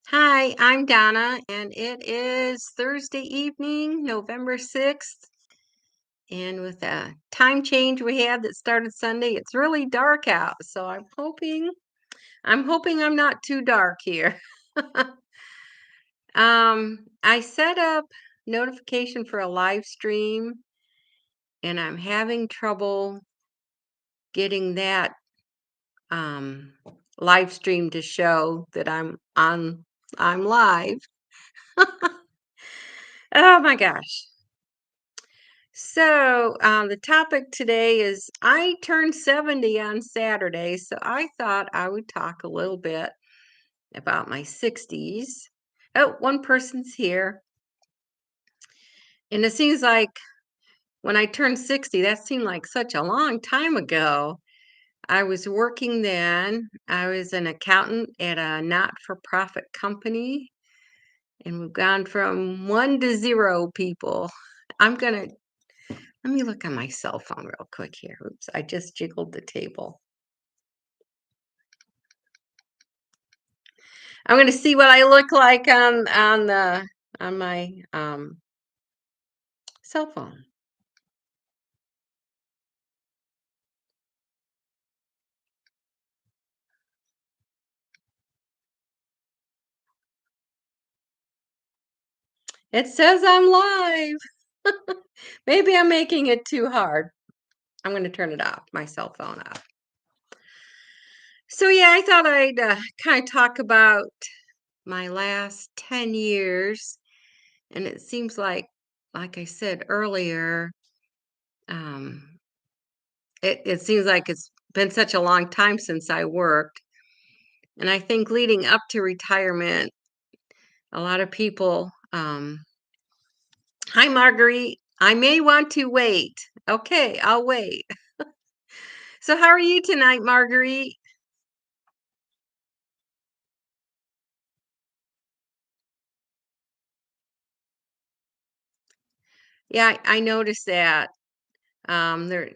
Hi, I'm Donna, and it is Thursday evening, November 6th. And with a time change we had that started Sunday, it's really dark out. So I'm hoping I'm not too dark here. I set up notification for a live stream, and I'm having trouble getting that um live stream to show that I'm live. Oh my gosh. So, the topic today is I turned 70 on Saturday, so I thought I would talk a little bit about my 60s. Oh, one person's here. And it seems like when I turned 60, that seemed like such a long time ago. I was working then. I was an accountant at a not-for-profit company, and we've gone from one to zero people. I'm gonna Let me look on my cell phone real quick here. Oops, I just jiggled the table. I'm gonna see what I look like on my cell phone. It says I'm live. Maybe I'm making it too hard. I'm gonna turn it off, my cell phone off. So yeah, I thought I'd kind of talk about my last 10 years, and it seems like I said earlier, um, it seems like it's been such a long time since I worked. And I think leading up to retirement, a lot of people, hi, Marguerite. I may want to wait. Okay, I'll wait. So, how are you tonight, Marguerite? Yeah, I noticed that. There,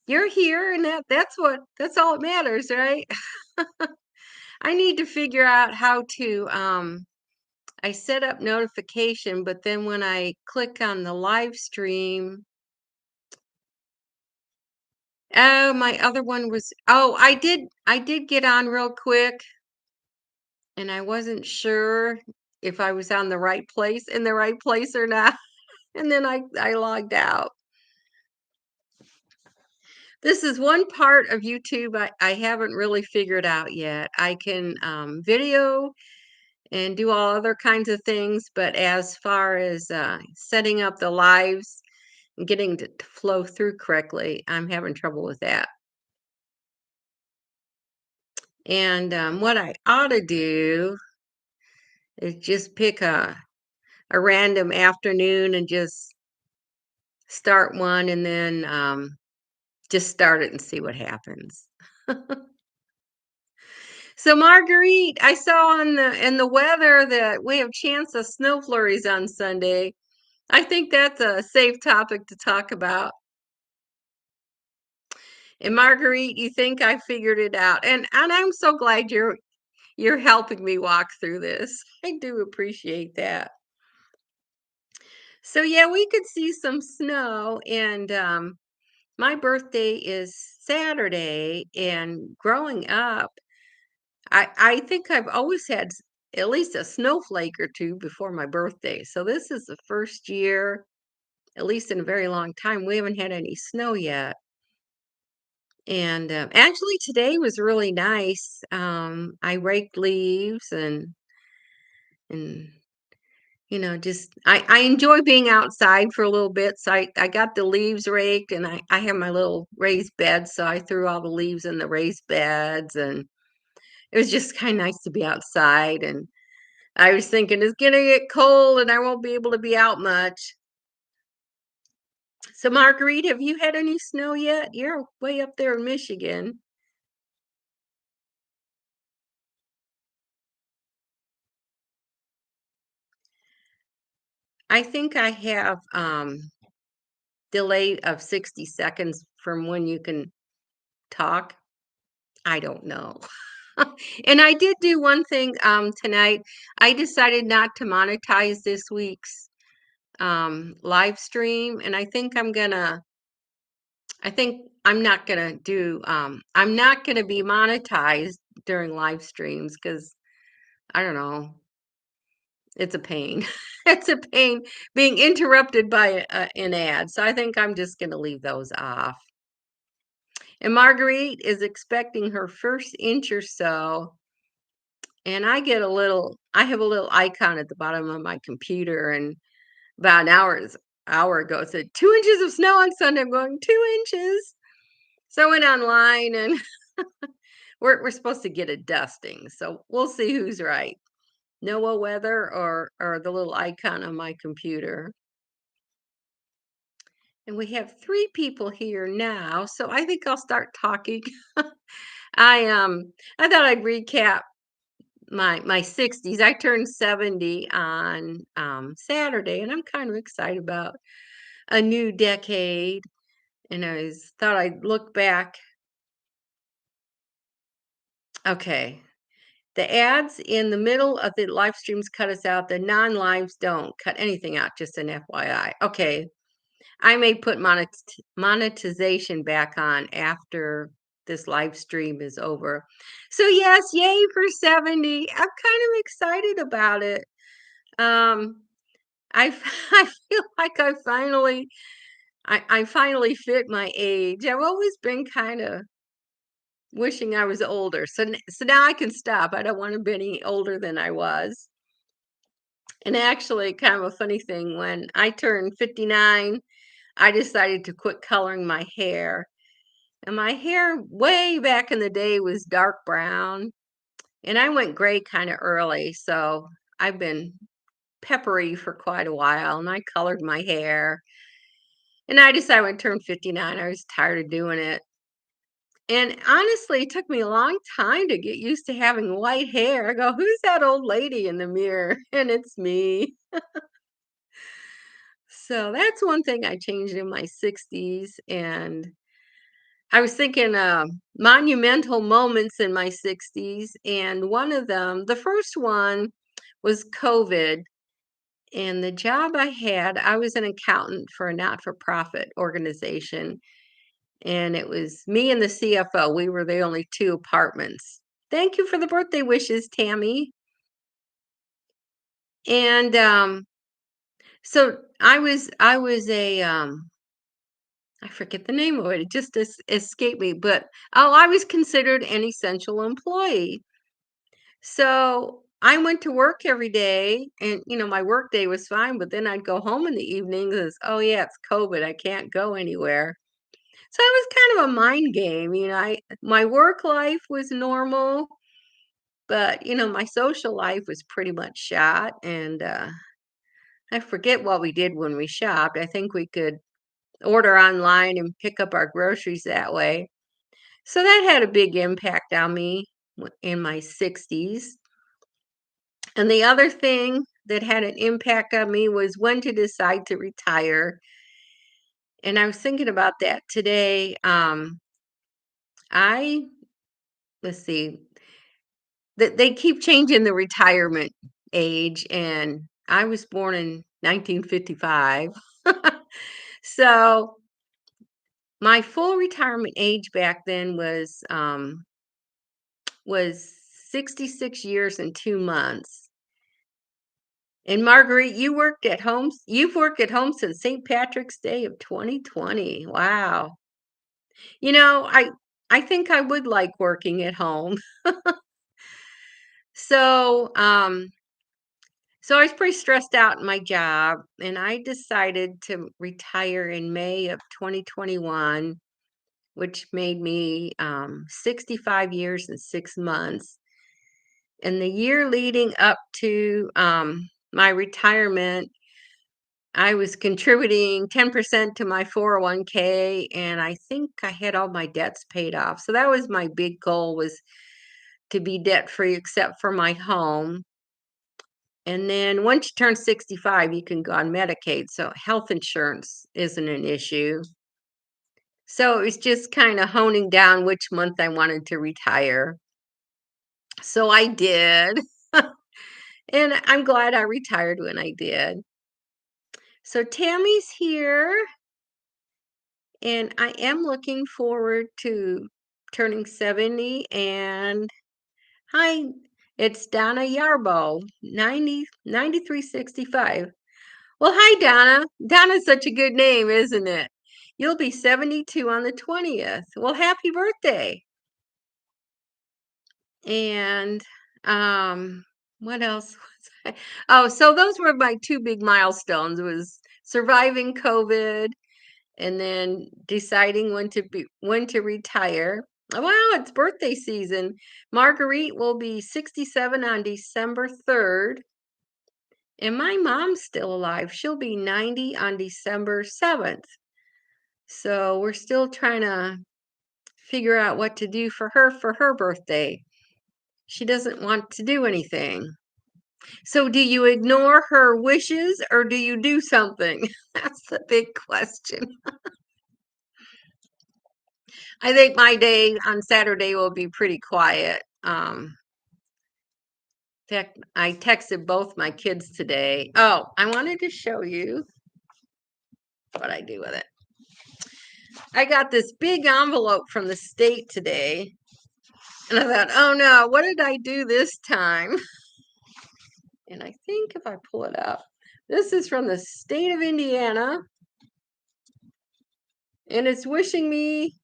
you're here, and that's all that matters, right? I need to figure out how to. I set up notification, but then when I click on the live stream, oh, my other one was. Oh, I did get on real quick, and I wasn't sure if I was on the right place in the right place or not. And then I logged out. This is one part of YouTube I haven't really figured out yet. I can video and do all other kinds of things, but as far as setting up the lives and getting to flow through correctly, I'm having trouble with that. And what I ought to do is just pick a random afternoon and just start one, and then just start it and see what happens. So Marguerite, I saw in the weather that we have chance of snow flurries on Sunday. I think that's a safe topic to talk about. And Marguerite, you think I figured it out. And I'm so glad you're helping me walk through this. I do appreciate that. So yeah, we could see some snow, and my birthday is Saturday, and growing up, I think I've always had at least a snowflake or two before my birthday. So this is the first year, at least in a very long time, we haven't had any snow yet. And actually, today was really nice. I raked leaves and just I enjoy being outside for a little bit. So I got the leaves raked, and I have my little raised bed, so I threw all the leaves in the raised beds, and it was just kind of nice to be outside. And I was thinking it's gonna get cold and I won't be able to be out much. So Marguerite, have you had any snow yet? You're way up there in Michigan. I think I have delay of 60 seconds from when you can talk. I don't know. And I did do one thing, tonight. I decided not to monetize this week's, live stream, and I think I'm not gonna be monetized during live streams because I don't know, it's a pain. It's a pain being interrupted by an ad, so I think I'm just gonna leave those off. And Marguerite is expecting her first inch or so, and I have a little icon at the bottom of my computer, and about an hour ago, it said 2 inches of snow on Sunday. I'm going, 2 inches. So I went online and we're supposed to get a dusting. So we'll see who's right. NOAA weather or the little icon on my computer. And we have 3 people here now, so I think I'll start talking. I thought I'd recap my 60s. I turned 70 on Saturday, and I'm kind of excited about a new decade. And thought I'd look back. Okay. The ads in the middle of the live streams cut us out. The non-lives don't cut anything out, just an FYI. Okay. I may put monetization back on after this live stream is over. So yes, yay for 70. I'm kind of excited about it. Um, I feel like I finally fit my age. I've always been kind of wishing I was older. So now I can stop. I don't want to be any older than I was. And actually, kind of a funny thing, when I turned 59, I decided to quit coloring my hair. And my hair way back in the day was dark brown, and I went gray kind of early. So I've been peppery for quite a while, and I colored my hair. And I decided when I turned 59, I was tired of doing it. And honestly, it took me a long time to get used to having white hair. I go, "Who's that old lady in the mirror?" And it's me. So that's one thing I changed in my 60s. And I was thinking monumental moments in my 60s. And one of them, the first one was COVID. And the job I had, I was an accountant for a not for profit organization. And it was me and the CFO. We were the only 2 apartments. Thank you for the birthday wishes, Tammy. And, so I was I forget the name of it. It just escaped me, but I was considered an essential employee. So I went to work every day, and my work day was fine, but then I'd go home in the evenings as, oh yeah, it's COVID. I can't go anywhere. So it was kind of a mind game. My work life was normal, but my social life was pretty much shot. And I forget what we did when we shopped. I think we could order online and pick up our groceries that way. So that had a big impact on me in my 60s. And the other thing that had an impact on me was when to decide to retire. And I was thinking about that today. I let's see, that they keep changing the retirement age, and I was born in 1955. So my full retirement age back then was 66 years and 2 months. And Marguerite, you've worked at home since St. Patrick's Day of 2020. Wow. You know, I I think I would like working at home. So, so I was pretty stressed out in my job, and I decided to retire in May of 2021, which made me 65 years and 6 months. And the year leading up to my retirement, I was contributing 10% to my 401k, and I think I had all my debts paid off. So that was my big goal, was to be debt free except for my home. And then once you turn 65, you can go on Medicaid. So health insurance isn't an issue. So it was just kind of honing down which month I wanted to retire. So I did. And I'm glad I retired when I did. So Tammy's here, and I am looking forward to turning 70. And hi, it's Donna Yarbo, 9365. Well, hi, Donna. Donna's such a good name, isn't it? You'll be 72 on the 20th. Well, happy birthday. And what else was I? Oh, so those were my two big milestones was surviving COVID and then deciding when to retire. Wow, it's birthday season. Marguerite will be 67 on December 3rd. And my mom's still alive. She'll be 90 on December 7th. So we're still trying to figure out what to do for her birthday. She doesn't want to do anything. So do you ignore her wishes or do you do something? That's the big question. I think my day on Saturday will be pretty quiet. In fact, I texted both my kids today. Oh, I wanted to show you what I do with it. I got this big envelope from the state today. And I thought, oh no, what did I do this time? And I think if I pull it up, this is from the state of Indiana. And it's wishing me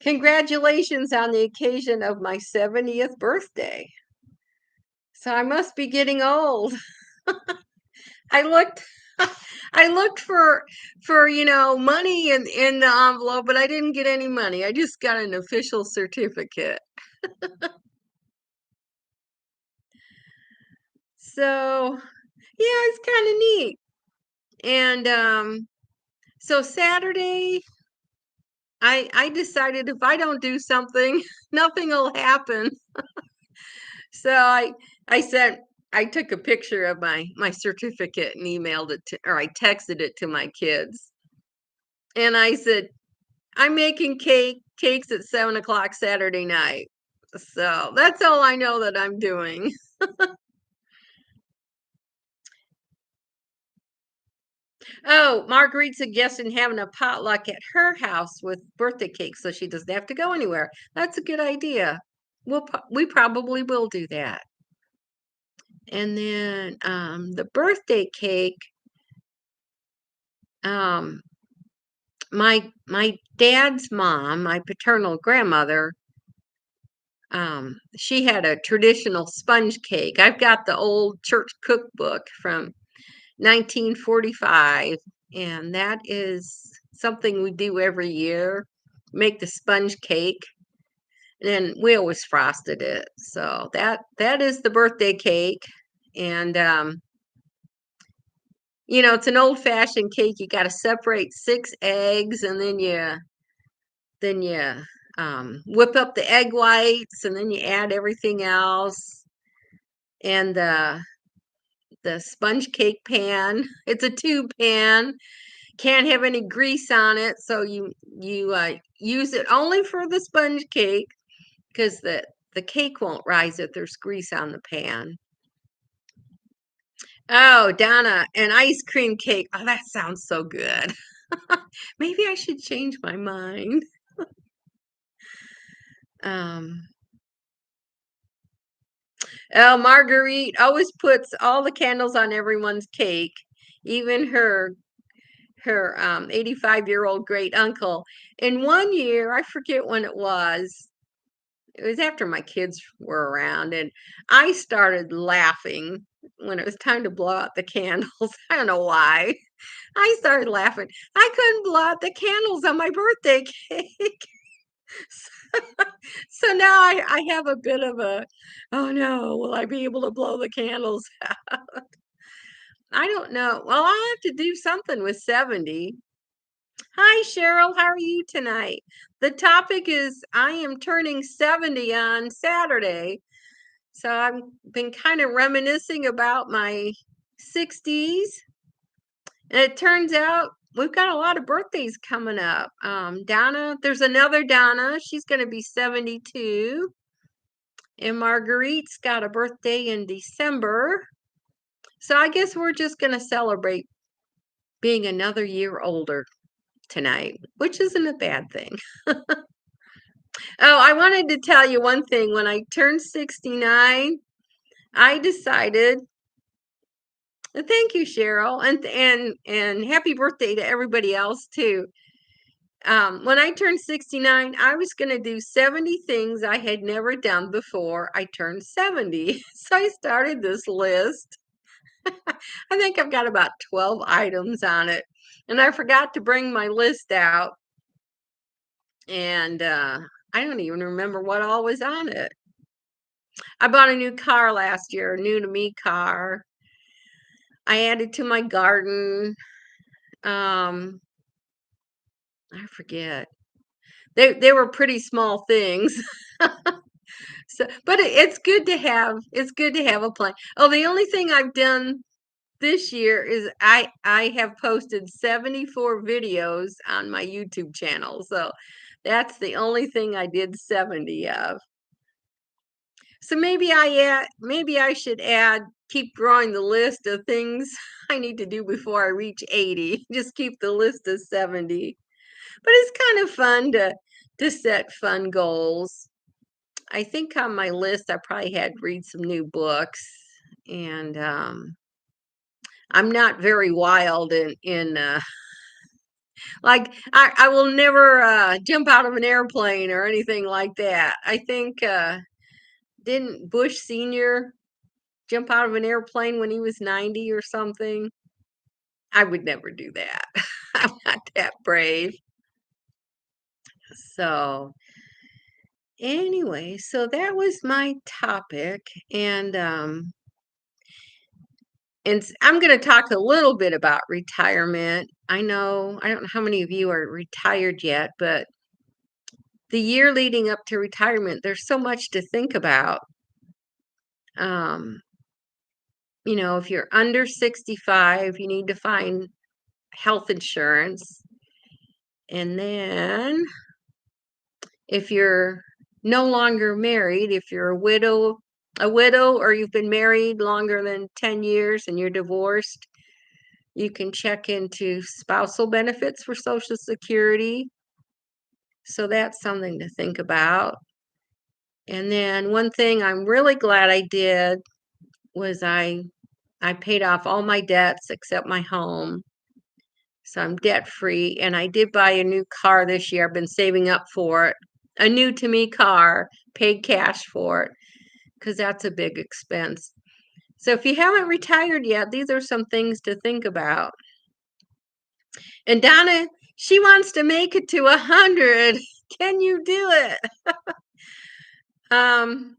congratulations on the occasion of my 70th birthday. So I must be getting old. I looked I looked for money in the envelope, but I didn't get any money. I just got an official certificate. So yeah, it's kind of neat. And so Saturday I decided if I don't do something, nothing will happen. So I took a picture of my certificate and emailed it to, or I texted it to my kids. And I said, I'm making cakes at 7 o'clock Saturday night. So that's all I know that I'm doing. Oh, Marguerite suggested having a potluck at her house with birthday cake so she doesn't have to go anywhere. That's a good idea. We probably will do that. And then the birthday cake, um, my dad's mom, my paternal grandmother, she had a traditional sponge cake. I've got the old church cookbook from 1945, and that is something we do every year, make the sponge cake, and we always frosted it. So that is the birthday cake. And it's an old-fashioned cake. You got to separate 6 eggs, and then you whip up the egg whites, and then you add everything else. And the sponge cake pan. It's a tube pan. Can't have any grease on it, so you use it only for the sponge cake because the cake won't rise if there's grease on the pan. Oh, Donna, an ice cream cake. Oh, that sounds so good. Maybe I should change my mind. Um, oh, Marguerite always puts all the candles on everyone's cake, even her 85-year-old great uncle. In one year, I forget when it was after my kids were around, and I started laughing when it was time to blow out the candles. I don't know why. I started laughing. I couldn't blow out the candles on my birthday cake. So now I have a bit of a, oh no, will I be able to blow the candles out? I don't know. Well, I'll have to do something with 70. Hi, Cheryl. How are you tonight? The topic is I am turning 70 on Saturday. So I've been kind of reminiscing about my 60s. And it turns out we've got a lot of birthdays coming up. Donna, there's another Donna. She's going to be 72. And Marguerite's got a birthday in December. So I guess we're just going to celebrate being another year older tonight, which isn't a bad thing. Oh, I wanted to tell you one thing. When I turned 69, I decided, thank you, Cheryl, and happy birthday to everybody else too. When I turned 69, I was going to do 70 things I had never done before I turned 70. So I started this list. I think I've got about 12 items on it. And I forgot to bring my list out. And I don't even remember what all was on it. I bought a new car last year, a new to me car. I added to my garden. I forget. They were pretty small things. So, but it's good to have a plan. Oh, the only thing I've done this year is I have posted 74 videos on my YouTube channel. So that's the only thing I did 70 of. So maybe I should keep growing the list of things I need to do before I reach 80. Just keep the list of 70. But it's kind of fun to set fun goals. I think on my list I probably had read some new books, and I'm not very wild in like I will never jump out of an airplane or anything like that. I think didn't Bush Sr. jump out of an airplane when he was 90 or something? I would never do that. I'm not that brave. So anyway, so that was my topic, and I'm going to talk a little bit about retirement. I don't know how many of you are retired yet, but the year leading up to retirement, there's so much to think about. Um, if you're under 65, you need to find health insurance. And then if you're no longer married, if you're a widow or you've been married longer than 10 years and you're divorced, you can check into spousal benefits for Social Security. So that's something to think about. And then one thing I'm really glad I did was I paid off all my debts except my home. So I'm debt free. And I did buy a new car this year. I've been saving up for it. A new to me car, paid cash for it, because that's a big expense. So if you haven't retired yet, these are some things to think about. And Donna, she wants to make it to 100. Can you do it? Um,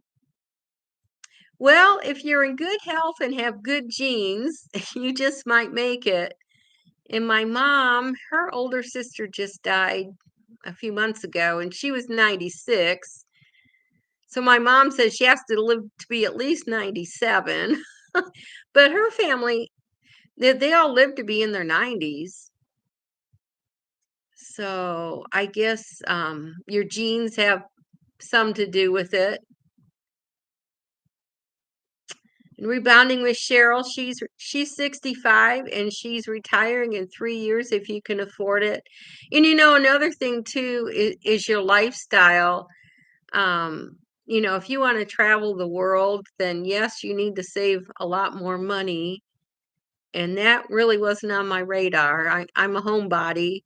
well, if you're in good health and have good genes, you just might make it. And my mom, her older sister just died a few months ago, and she was 96. So my mom says she has to live to be at least 97. But her family, they all live to be in their 90s. So I guess your genes have some to do with it. And rebounding with Cheryl, she's 65 and she's retiring in 3 years if you can afford it. And another thing too is your lifestyle. If you want to travel the world, then yes, you need to save a lot more money. And that really wasn't on my radar. I'm a homebody.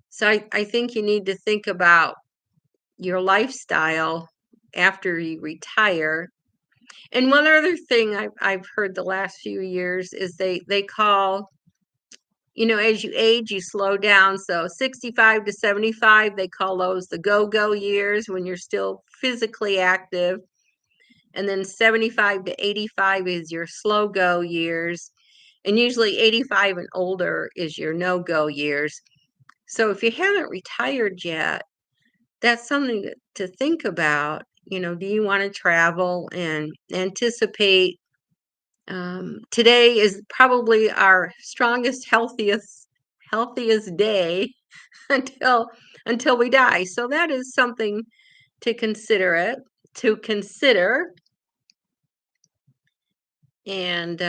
So I think you need to think about your lifestyle after you retire. And one other thing I've heard the last few years is they call, as you age, you slow down. So 65 to 75, they call those the go-go years when you're still physically active. And then 75 to 85 is your slow go years. And usually 85 and older is your no-go years. So if you haven't retired yet, that's something to think about. Do you want to travel and anticipate? Today is probably our strongest, healthiest day until we die. So that is something to consider it. to consider. And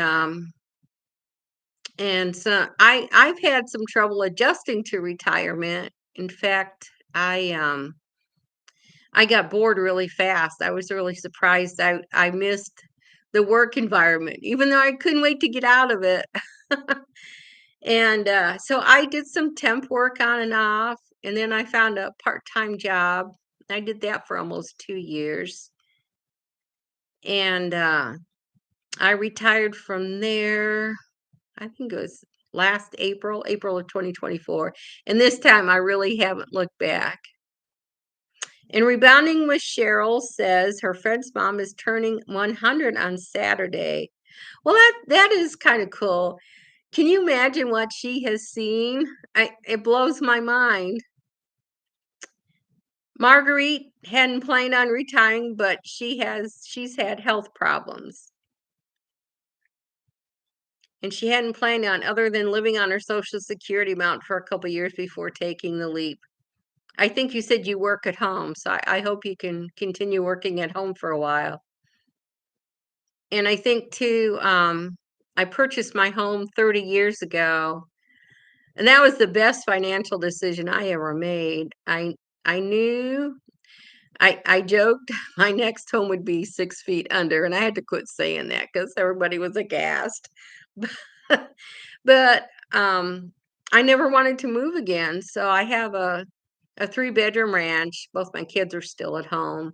so I've had some trouble adjusting to retirement. In fact, I got bored really fast. I was really surprised. I missed the work environment, even though I couldn't wait to get out of it. And so I did some temp work on and off, and then I found a part-time job. I did that for almost 2 years. And I retired from there, I think it was last April of 2024. And this time I really haven't looked back. And Rebounding with Cheryl says her friend's mom is turning 100 on Saturday. Well, that is kind of cool. Can you imagine what she has seen? It blows my mind. Marguerite hadn't planned on retiring, but she's had health problems. And she hadn't planned on other than living on her Social Security amount for a couple years before taking the leap. I think you said you work at home, so I hope you can continue working at home for a while. And I think too, I purchased my home 30 years ago, and that was the best financial decision I ever made. I knew I joked my next home would be 6 feet under, and I had to quit saying that because everybody was aghast. But I never wanted to move again, so I have a 3-bedroom ranch. Both my kids are still at home,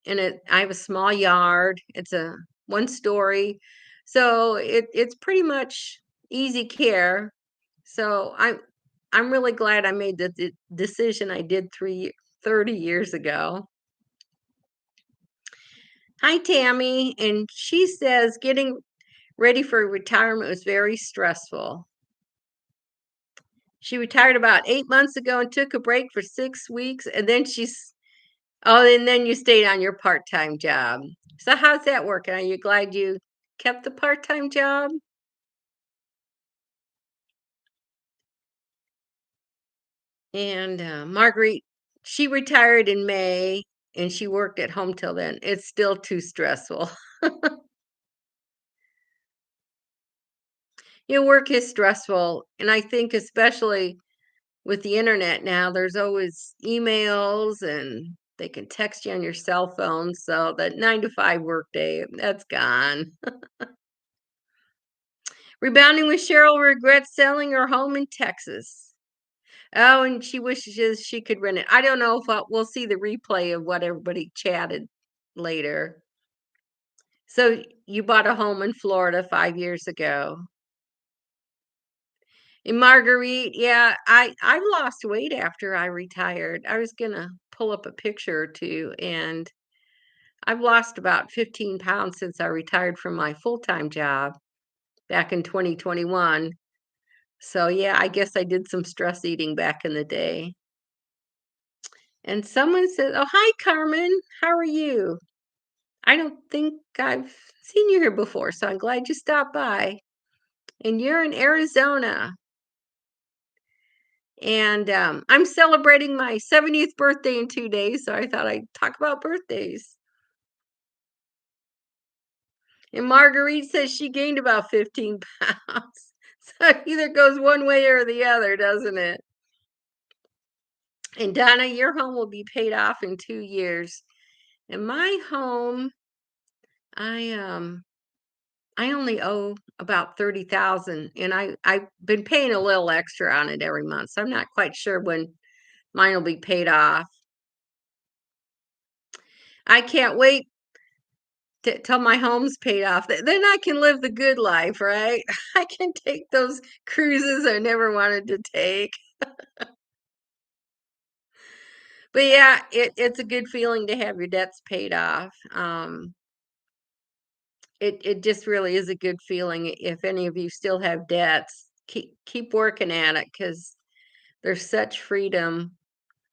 and I have a small yard. It's a 1 story, so it's pretty much easy care. So I'm really glad I made the decision I did 30 years ago. Hi, Tammy, and she says getting ready for retirement was very stressful. She retired about 8 months ago and took a break for 6 weeks, and then and then you stayed on your part-time job. So how's that working? Are you glad you kept the part-time job? And, Marguerite, she retired in May, and she worked at home till then. It's still too stressful. Work is stressful, and I think especially with the internet now, there's always emails, and they can text you on your cell phone, so that 9 to 5 workday, that's gone. Rebounding with Cheryl regrets selling her home in Texas. Oh, and she wishes she could rent it. I don't know if we'll see the replay of what everybody chatted later. So you bought a home in Florida 5 years ago. And Marguerite, yeah, I lost weight after I retired. I was gonna pull up a picture or two, and I've lost about 15 pounds since I retired from my full-time job back in 2021. So yeah, I guess I did some stress eating back in the day. And someone said, "Oh, hi, Carmen. How are you? I don't think I've seen you here before, so I'm glad you stopped by. And you're in Arizona. And I'm celebrating my 70th birthday in 2 days, so I thought I'd talk about birthdays." And Marguerite says she gained about 15 pounds. So it either goes one way or the other, doesn't it? And Donna, your home will be paid off in 2 years. And my home, I I only owe about 30,000, and I've been paying a little extra on it every month. So I'm not quite sure when mine will be paid off. I can't wait till my home's paid off. Then I can live the good life, right? I can take those cruises I never wanted to take. But yeah, it's a good feeling to have your debts paid off. It just really is a good feeling. If any of you still have debts, keep working at it because there's such freedom.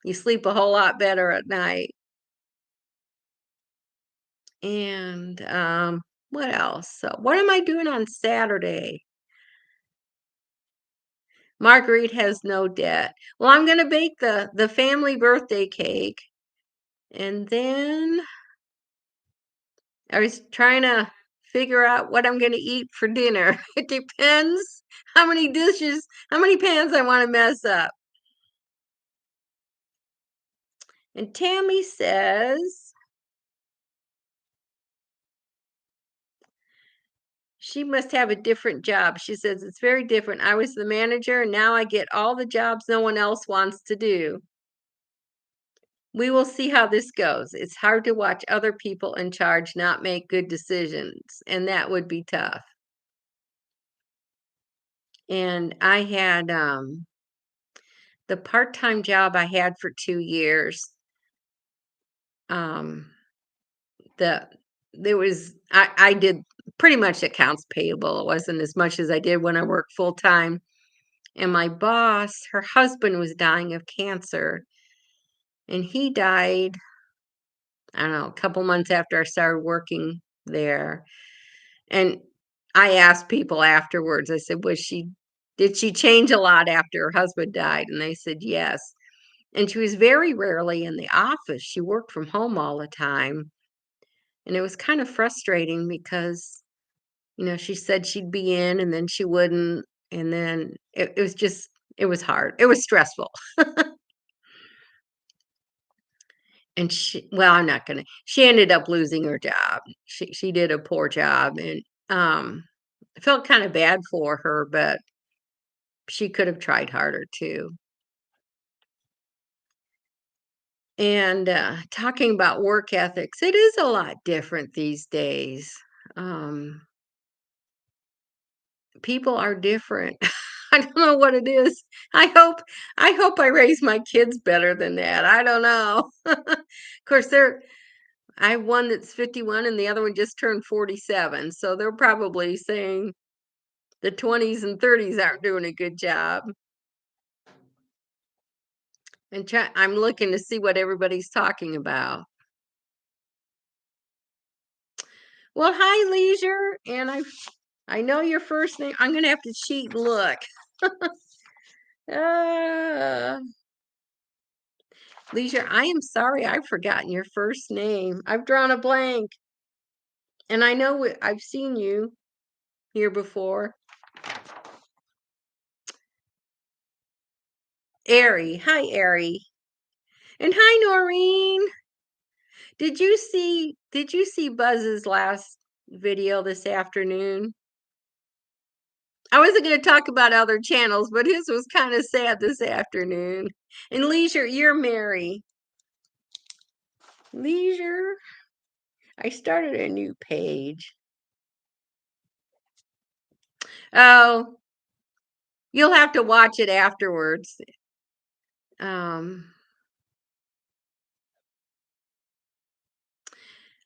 You sleep a whole lot better at night. And what else? So what am I doing on Saturday? Marguerite has no debt. Well, I'm gonna bake the family birthday cake, and then I was trying to figure out what I'm gonna eat for dinner. It depends how many pans I wanna mess up. And Tammy says she must have a different job. She says, "It's very different. I was the manager, and now I get all the jobs no one else wants to do. We will see how this goes. It's hard to watch other people in charge not make good decisions, and that would be tough." And I had, the part-time job I had for 2 years, um, the there was I did pretty much accounts payable. It wasn't as much as I did when I worked full-time, and my boss, her husband was dying of cancer, and he died, I don't know, a couple months after I started working there, and I asked people afterwards, I said, did she change a lot after her husband died?" And they said, "Yes." And she was very rarely in the office. She worked from home all the time, and it was kind of frustrating because, she said she'd be in and then she wouldn't, and then it was just it was hard. It was stressful. And I'm not gonna she ended up losing her job. She did a poor job, and, I felt kinda bad for her, but she could have tried harder too. And, talking about work ethics, it is a lot different these days. Um, People are different. I don't know what it is. I hope I hope I raise my kids better than that. I don't know. Of course, I have one that's 51 and the other one just turned 47, so they're probably saying the 20s and 30s aren't doing a good job. And I'm looking to see what everybody's talking about. Well, hi, Leisure, and I know your first name. I'm gonna have to cheat and look. Uh, Leisure, I am sorry I've forgotten your first name. I've drawn a blank, and I know I've seen you here before. Ari. Hi, Ari. And hi, Noreen. Did you see Buzz's last video this afternoon? I wasn't going to talk about other channels, but his was kind of sad this afternoon. And Leisure, you're Mary. Leisure. I started a new page. Oh, you'll have to watch it afterwards. Um,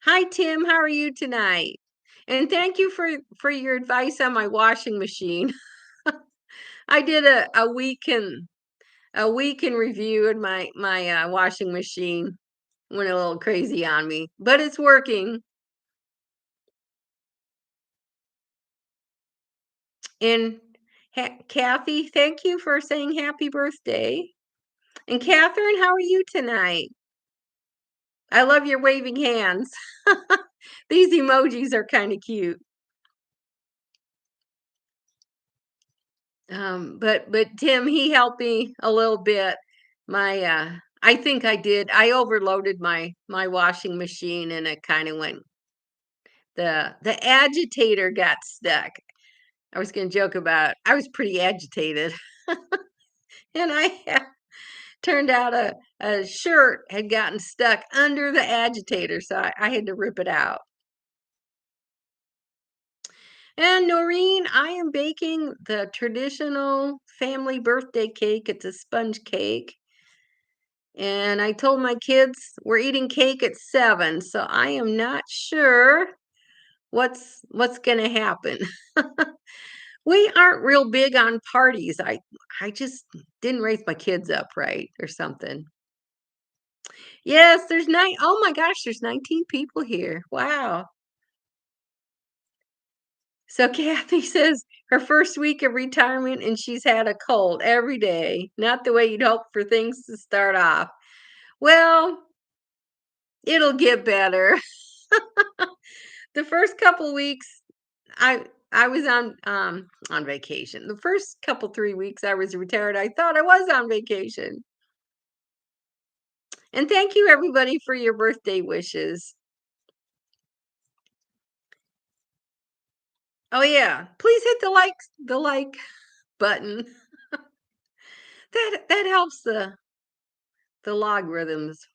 Hi, Tim. How are you tonight? And thank you for your advice on my washing machine. I did a week in review, and my washing machine went a little crazy on me, but it's working. And Kathy, thank you for saying happy birthday. And Catherine, how are you tonight? I love your waving hands. These emojis are kind of cute. But Tim, he helped me a little bit. I think I overloaded my washing machine, and it kind of went the agitator got stuck. I was gonna joke about I was pretty agitated. And turned out a shirt had gotten stuck under the agitator, so I had to rip it out. And Noreen, I am baking the traditional family birthday cake. It's a sponge cake. And I told my kids we're eating cake at 7, so I am not sure what's gonna happen. We aren't real big on parties. I just didn't raise my kids up right or something. Yes, oh my gosh, there's 19 people here. Wow. So Kathy says her first week of retirement and she's had a cold every day. Not the way you'd hope for things to start off. Well, it'll get better. The first couple weeks, I was on vacation. The first couple 3 weeks I was retired, I thought I was on vacation. And thank you everybody for your birthday wishes. Oh yeah, please hit the like button. That helps the logarithms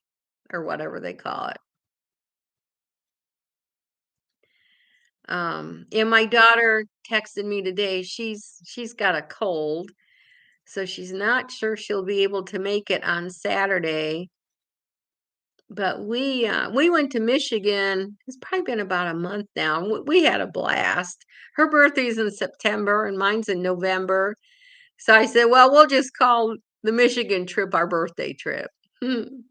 or whatever they call it. And my daughter texted me today. She's got a cold, so she's not sure she'll be able to make it on Saturday. But we went to Michigan. It's probably been about a month now. And we had a blast. Her birthday's in September and mine's in November. So I said, well, we'll just call the Michigan trip our birthday trip. And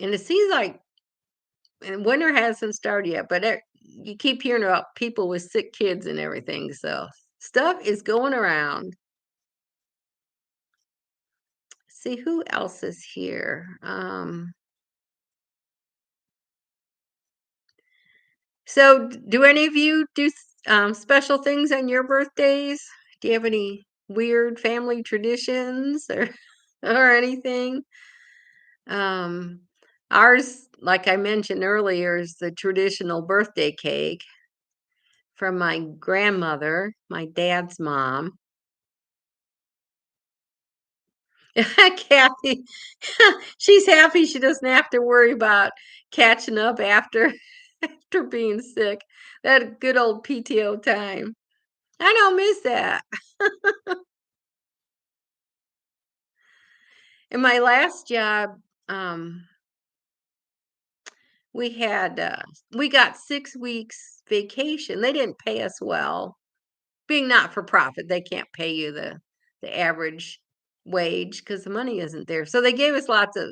it seems like and winter hasn't started yet, but you keep hearing about people with sick kids and everything. So stuff is going around. See who else is here. So do any of you do special things on your birthdays? Do you have any weird family traditions or or anything? Um, ours, like I mentioned earlier, is the traditional birthday cake from my grandmother, my dad's mom. Kathy, she's happy she doesn't have to worry about catching up after after being sick. That good old PTO time. I don't miss that. In my last job, um, we had we got 6 weeks vacation. They didn't pay us well. Being not for profit, they can't pay you the average wage because the money isn't there. So they gave us lots of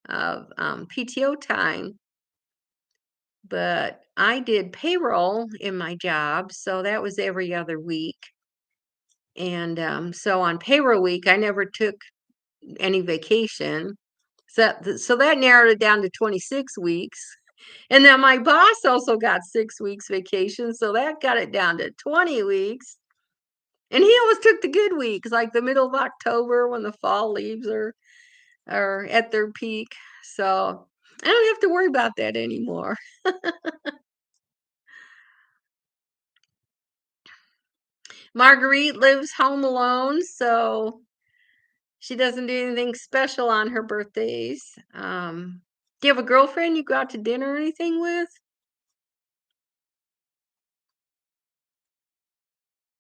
PTO time, but I did payroll in my job, so that was every other week. And so on payroll week, I never took any vacation. So that narrowed it down to 26 weeks. And then my boss also got 6 weeks vacation, so that got it down to 20 weeks. And he always took the good weeks, like the middle of October when the fall leaves are at their peak. So I don't have to worry about that anymore. Marguerite lives home alone, so she doesn't do anything special on her birthdays. Do you have a girlfriend you go out to dinner or anything with?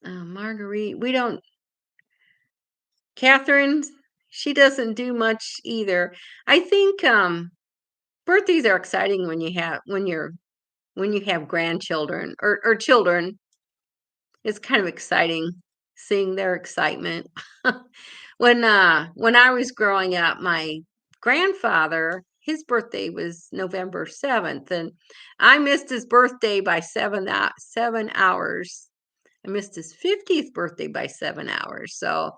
Marguerite, we don't. Catherine, she doesn't do much either. I think birthdays are exciting when you have grandchildren or children. It's kind of exciting seeing their excitement. When I was growing up, my grandfather, his birthday was November 7th, and I missed his birthday by 7 hours. I missed his 50th birthday by 7 hours. So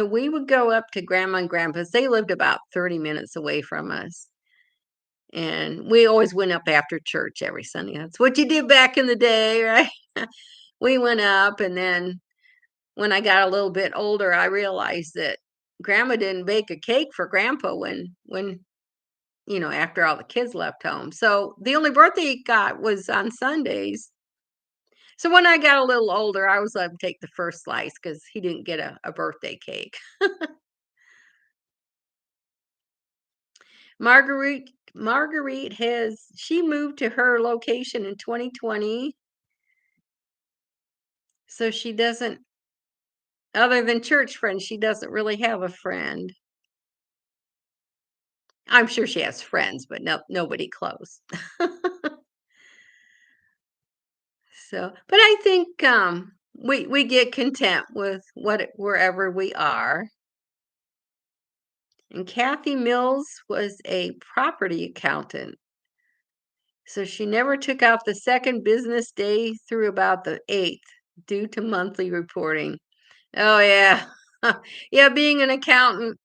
we would go up to grandma and grandpa's. They lived about 30 minutes away from us. And we always went up after church every Sunday. That's what you did back in the day, right? We went up, and then when I got a little bit older, I realized that grandma didn't bake a cake for grandpa when after all the kids left home. So the only birthday he got was on Sundays. So when I got a little older, I was let him take the first slice because he didn't get a birthday cake. Marguerite has she moved to her location in 2020, so she doesn't other than church friends, she doesn't really have a friend. I'm sure she has friends, but nobody close. So, but I think we get content with wherever we are. And Kathy Mills was a property accountant. So she never took off the second business day through about the 8th due to monthly reporting. Oh yeah. Yeah, being an accountant.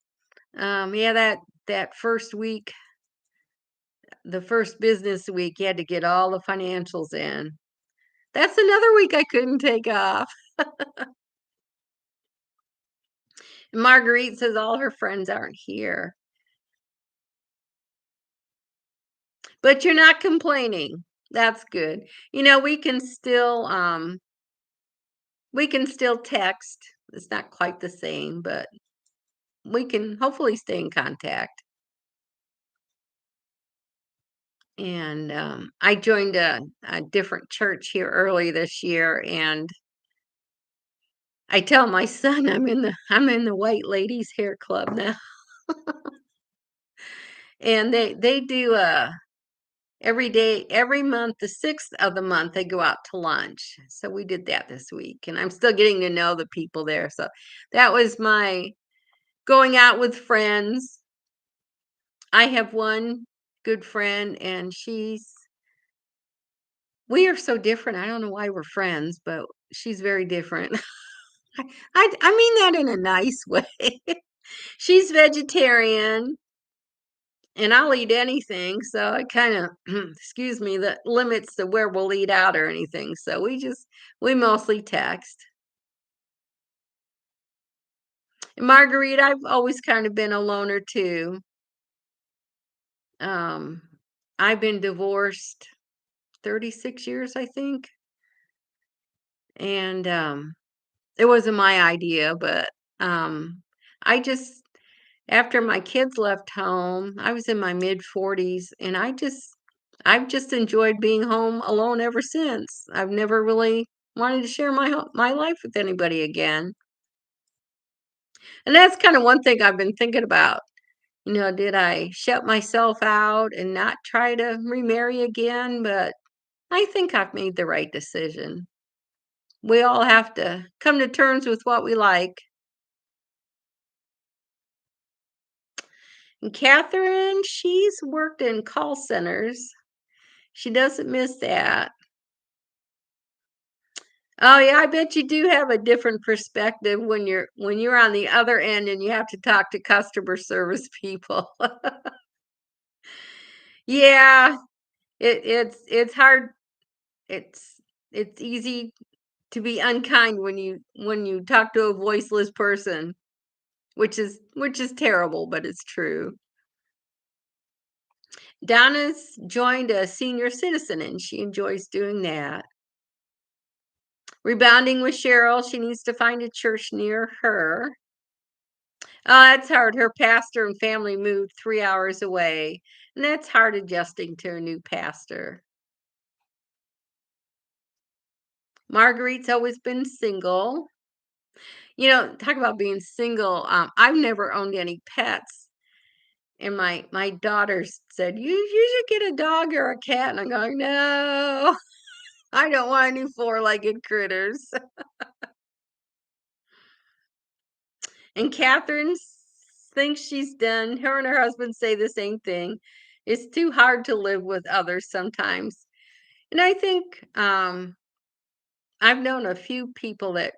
Yeah, that first week the first business week, you had to get all the financials in. That's another week I couldn't take off. Marguerite says all her friends aren't here. But you're not complaining. That's good. We can still text. It's not quite the same, but we can hopefully stay in contact. And I joined a different church here early this year, and I tell my son I'm in the white ladies hair club now. And they do every day, every month, the 6th of the month, they go out to lunch. So we did that this week, and I'm still getting to know the people there. So that was my going out with friends. I have one good friend, and we are so different. I don't know why we're friends, but she's very different. I mean that in a nice way. She's vegetarian, and I'll eat anything, so it kinda excuse me, that limits to where we'll eat out or anything, so we mostly text. And Marguerite, I've always kind of been a loner too. Um, I've been divorced 36 years, I think, and, it wasn't my idea, but, I just after my kids left home, I was in my mid-40s, and I've just enjoyed being home alone ever since. I've never really wanted to share my life with anybody again. And that's kinda one thing I've been thinking about. Did I shut myself out and not try to remarry again? But I think I've made the right decision. We all have to come to terms with what we like. And Catherine, she's worked in call centers. She doesn't miss that. Oh, yeah, I bet you do have a different perspective when you're on the other end and you have to talk to customer service people. Yeah, it's hard. It's it's easy to be unkind when you talk to a voiceless person, which is terrible, but it's true. Donna's joined a senior citizen and she enjoys doing that. Rebounding with Cheryl, she needs to find a church near her. It's hard. Her pastor and family moved 3 hours away, and that's hard adjusting to a new pastor. Marguerite's always been single. Talk about being single. I've never owned any pets, and my daughters said you should get a dog or a cat, and I'm going no, I don't want any four-legged critters. And Catherine thinks she's done. Her and her husband say the same thing. It's too hard to live with others sometimes. And I think I've known a few people that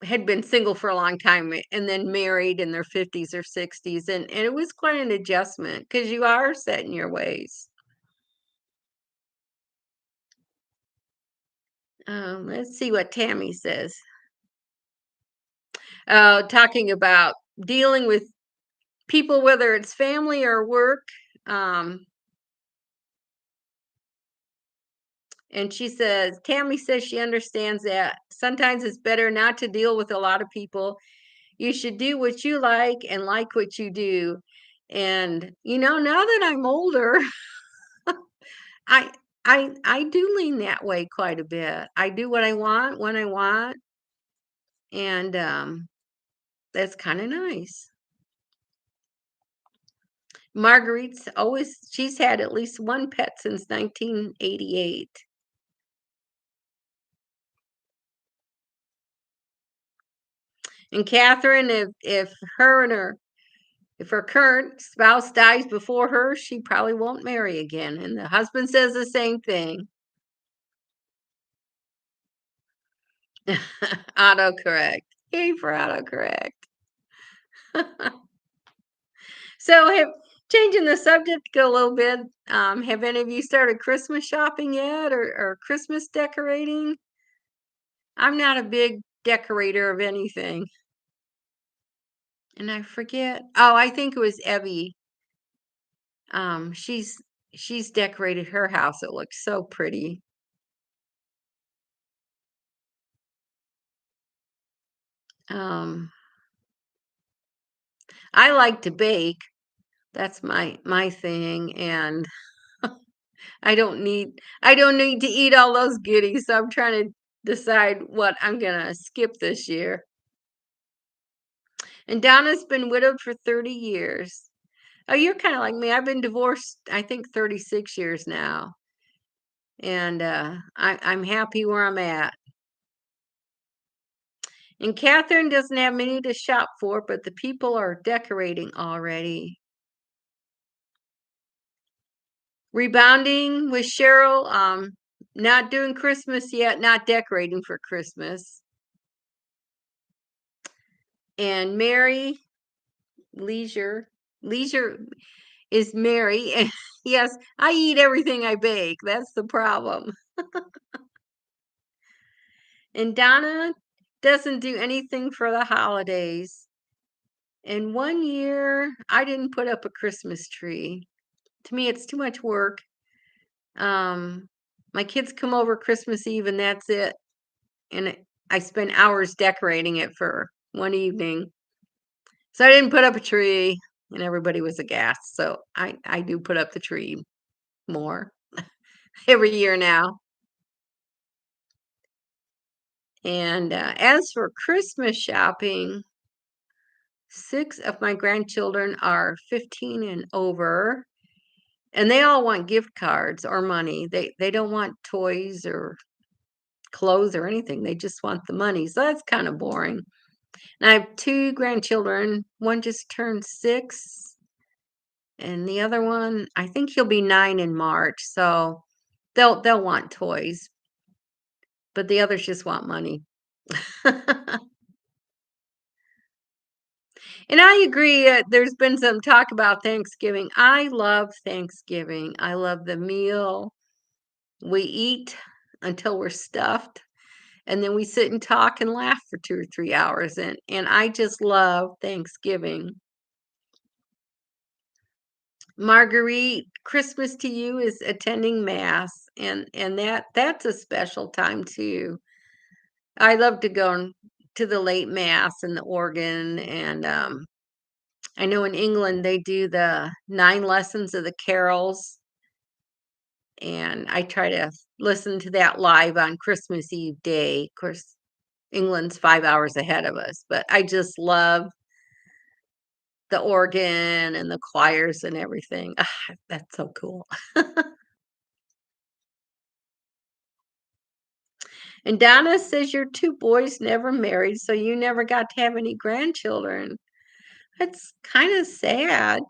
had been single for a long time and then married in their 50s or 60s. And it was quite an adjustment because you are set in your ways. Let's see what Tammy says. Talking about dealing with people, whether it's family or work. Um, And she says, Tammy says she understands that sometimes it's better not to deal with a lot of people. You should do what you like what you do. And now that I'm older, I I do lean that way quite a bit. I do what I want when I want, and that's kind of nice. She's had at least one pet since 1988. And Catherine, if her and her If her current spouse dies before her, she probably won't marry again, and the husband says the same thing. Autocorrect. Yay for autocorrect. So Changing the subject a little bit, have any of you started Christmas shopping yet or Christmas decorating? I'm not a big decorator of anything, and I forget. Oh, I think it was Evie. Um, she's she's decorated her house. It looks so pretty. Um, I like to bake. That's my thing, and I don't need to eat all those goodies, so I'm trying to decide what I'm gonna skip this year. And Donna's been widowed for 30 years. Oh, you're kind of like me. I've been divorced, I think 36 years now. And I'm happy where I'm at. And Catherine doesn't have many to shop for, but the people are decorating already. Rebounding with Cheryl, not doing Christmas yet, not decorating for Christmas. And Mary, leisure, leisure is Mary. And yes, I eat everything I bake. That's the problem. And Donna doesn't do anything for the holidays. And one year, I didn't put up a Christmas tree. To me, it's too much work. Um, my kids come over Christmas Eve, and that's it. And I spent hours decorating it for one evening. So I didn't put up a tree, and everybody was aghast. So I do put up the tree more every year now. And as for Christmas shopping, 6 of my grandchildren are 15 and over, and they all want gift cards or money. They don't want toys or clothes or anything. They just want the money. So that's kind of boring. And I have 2 grandchildren. One just turned 6, and the other one, I think he'll be 9 in March. So they'll want toys, but the others just want money. And I agree, there's been some talk about Thanksgiving. I love Thanksgiving. I love the meal. We eat until we're stuffed, and then we sit and talk and laugh for 2 or 3 hours, and I just love Thanksgiving. Marguerite, Christmas to you is attending mass, and that's a special time too. I love to go to the late mass and the organ, and I know in England they do the 9 lessons of the carols, and I try to listen to that live on Christmas Eve day. Of course, England's 5 hours ahead of us, but I just love the organ and the choirs and everything. That's so cool. And Donna says your 2 boys never married, so you never got to have any grandchildren. That's kinda sad,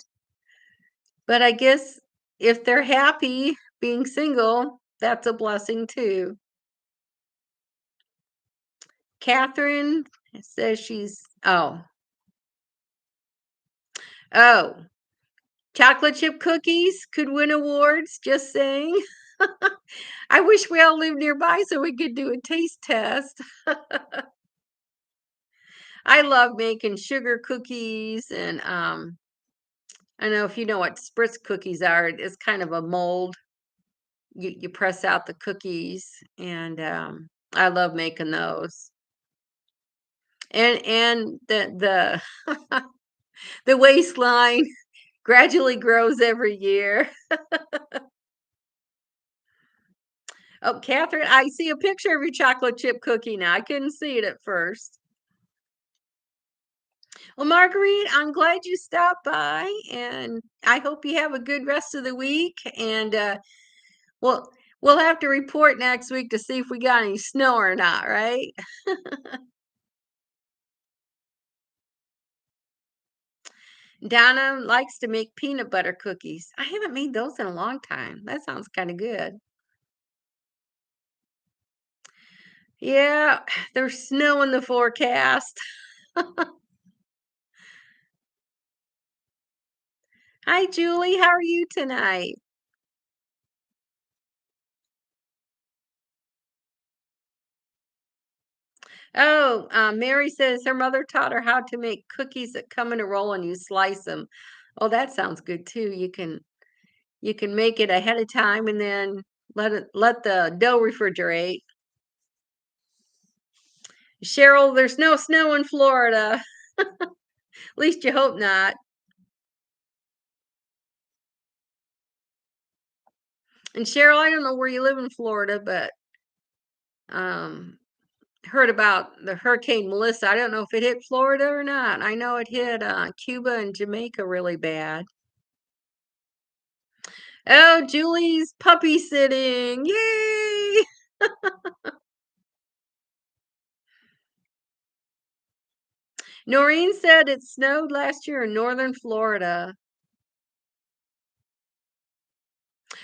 but I guess if they're happy being single, that's a blessing too. Catherine says she's oh, chocolate chip cookies could win awards, just saying. I wish we all lived nearby so we could do a taste test. I love making sugar cookies and, I don't know if you know what Spritz cookies are. It's kind of a mold. You press out the cookies, and, I love making those. And the the waistline gradually grows every year. Oh, Catherine, I see a picture of your chocolate chip cookie now. I couldn't see it at first. Well, Marguerite, I'm glad you stopped by, and I hope you have a good rest of the week. And we'll we'll have to report next week to see if we got any snow or not, right? Donna likes to make peanut butter cookies. I haven't made those in a long time. That sounds kind of good. Yeah, there's snow in the forecast. Hi, Julie. How are you tonight? Oh, Mary says her mother taught her how to make cookies that come in a roll and you slice them. Oh, that sounds good too. You can make it ahead of time and then let the dough refrigerate. Cheryl, there's no snow in Florida. At least you hope not. And Cheryl, I don't know where you live in Florida, but um heard about the Hurricane Melissa. I don't know if it hit Florida or not. I know it hit Cuba and Jamaica really bad. Oh, Julie's puppy sitting. Yay! Noreen said it snowed last year in northern Florida.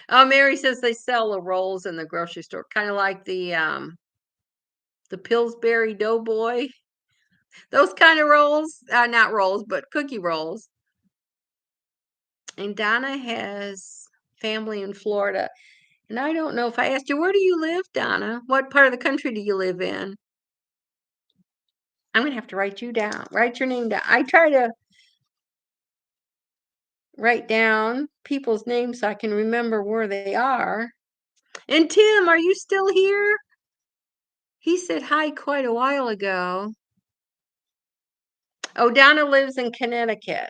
Oh, Mary says they sell the rolls in the grocery store, kind of like the Pillsbury Doughboy. Those kind of rolls, not rolls, but cookie rolls. And Donna has family in Florida. And I don't know if I asked you, where do you live, Donna? What part of the country do you live in? I'm gonna have to write you down. Write your name down. I try to write down people's names so I can remember where they are. And Tim, are you still here? He said hi quite a while ago. Oh, Donna lives in Connecticut.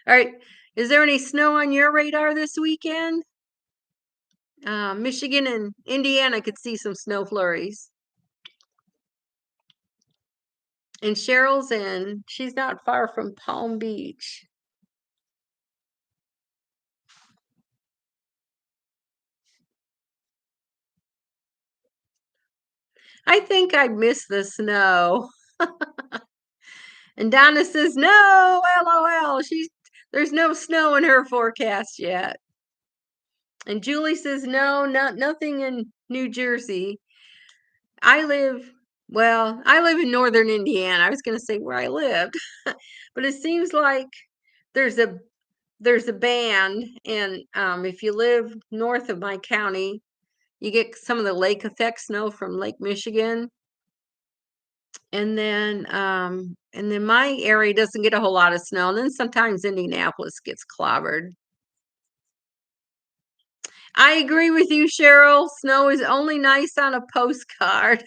All right. Is there any snow on your radar this weekend? Michigan and Indiana could see some snow flurries. And Cheryl's in. She's not far from Palm Beach. I think I miss the snow. And Donna says, no, LOL. There's no snow in her forecast yet. And Julie says, no, nothing in New Jersey. I live, I live in northern Indiana. I was going to say where I lived, but it seems like there's a there's a band, and if you live north of my county, you get some of the lake effect snow from Lake Michigan, and then my area doesn't get a whole lot of snow, and then sometimes Indianapolis gets clobbered. I agree with you, Cheryl. Snow is only nice on a postcard.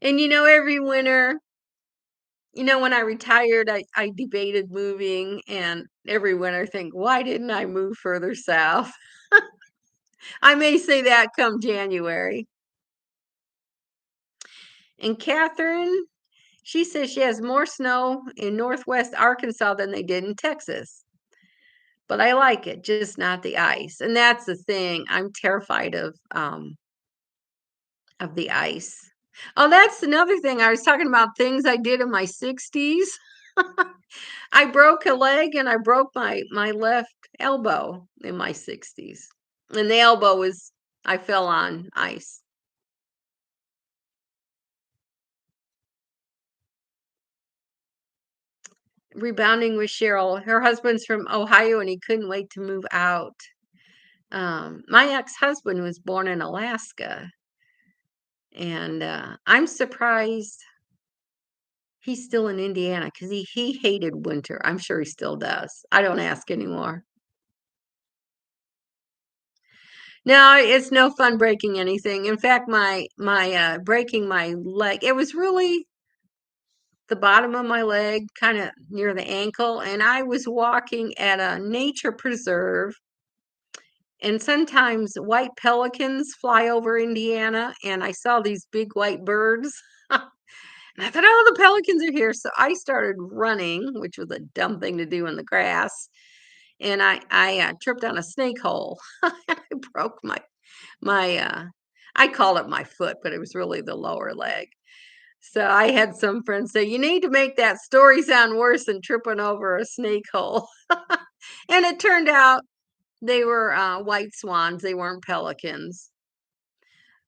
And every winter, when I retired, I debated moving, and every winter I think, why didn't I move further south? I may say that come January. And Catherine, she says she has more snow in Northwest Arkansas than they did in Texas. But I like it, just not the ice. And that's the thing. I'm terrified of the ice. Oh, that's another thing. I was talking about things I did in my 60s. I broke a leg and I broke my left elbow in my 60s. And the elbow was I fell on ice. Rebounding with Cheryl. Her husband's from Ohio and he couldn't wait to move out. My ex-husband was born in Alaska, and I'm surprised he's still in Indiana because he hated winter. I'm sure he still does. I don't ask anymore. No, it's no fun breaking anything. In fact, my breaking my leg, it was really the bottom of my leg, kind of near the ankle, and I was walking at a nature preserve, and sometimes white pelicans fly over Indiana, and I saw these big white birds. And I thought, oh, the pelicans are here. So I started running, which was a dumb thing to do in the grass. And I tripped on a snake hole. I broke my I call it my foot, but it was really the lower leg. So I had some friends say, you need to make that story sound worse than tripping over a snake hole. And it turned out they were white swans. They weren't pelicans.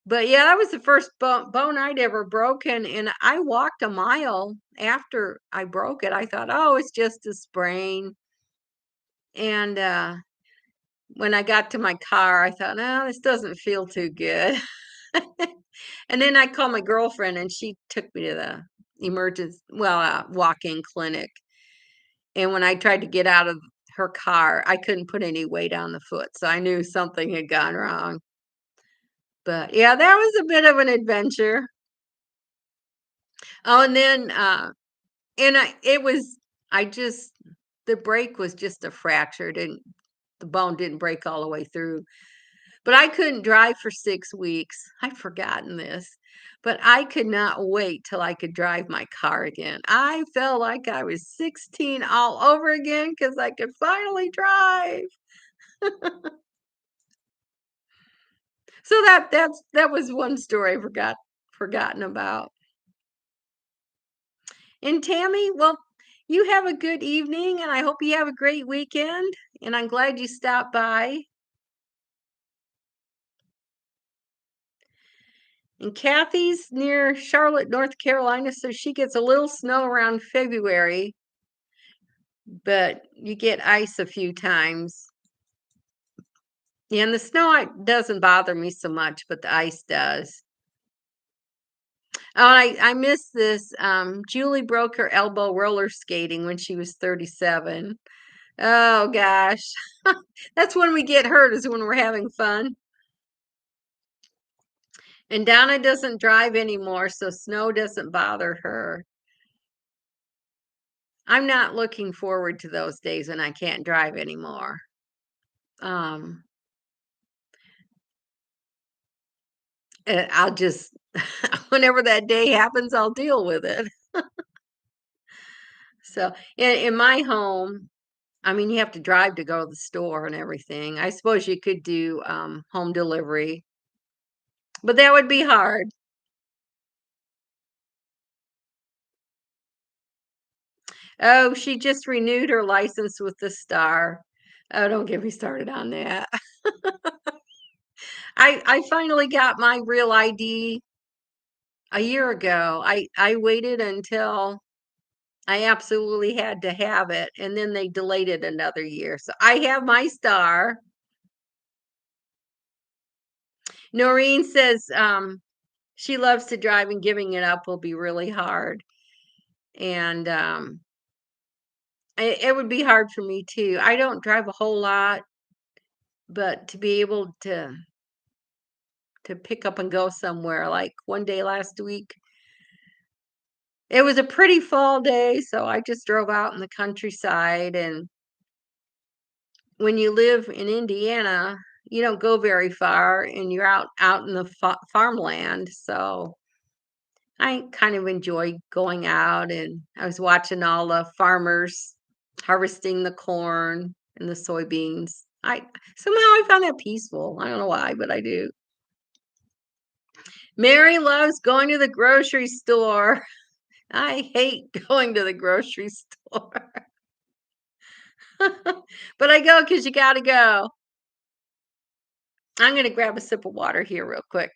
But yeah, that was the first bone I'd ever broken, and I walked a mile after I broke it. I thought, "Oh, it's just a sprain." And when I got to my car, I thought, "Oh, this doesn't feel too good." And then I called my girlfriend, and she took me to the walk-in clinic. And when I tried to get out of her car, I couldn't put any weight on the foot, so I knew something had gone wrong. But yeah, that was a bit of an adventure. Oh, and then and I just the break was just a fracture. Didn't The bone didn't break all the way through. But I couldn't drive for 6 weeks. I'd forgotten this, but I could not wait till I could drive my car again. I felt like I was 16 all over again because I could finally drive. So that was one story I forgotten about. And Tammy, well, you have a good evening, and I hope you have a great weekend, and I'm glad you stopped by. And Kathy's near Charlotte, North Carolina, so she gets a little snow around February, but you get ice a few times. Yeah, and the doesn't bother me so much, but the ice does. Oh, I miss this. Julie broke her elbow roller skating when she was 37. Oh gosh. That's when we get hurt, is when we're having fun. And Donna doesn't drive anymore, so snow doesn't bother her. I'm not looking forward to those days when I can't drive anymore. Um, I'll just whenever that day happens, I'll deal with it. So in my home, I mean, you have to drive to go to the store and everything. I suppose you could do home delivery, but that would be hard. Oh, she just renewed her license with the Star. Oh, don't get me started on that. I finally got my real ID a year ago. I waited until I absolutely had to have it, and then they delayed it another year. So I have my Star. Noreen says she loves to drive and giving it up will be really hard. And it would be hard for me too. I don't drive a whole lot, but to be able to pick up and go somewhere, like one day last week, it was a pretty fall day, so I just drove out in the countryside. And when you live in Indiana, you don't go very far, and you're out in the farmland. So I kind of enjoy going out, and I was watching all the farmers harvesting the corn and the soybeans. I found that peaceful. I don't know why, but I do. Mary loves going to the grocery store. I hate going to the grocery store. But I go because you gotta go. I'm gonna grab a sip of water here real quick.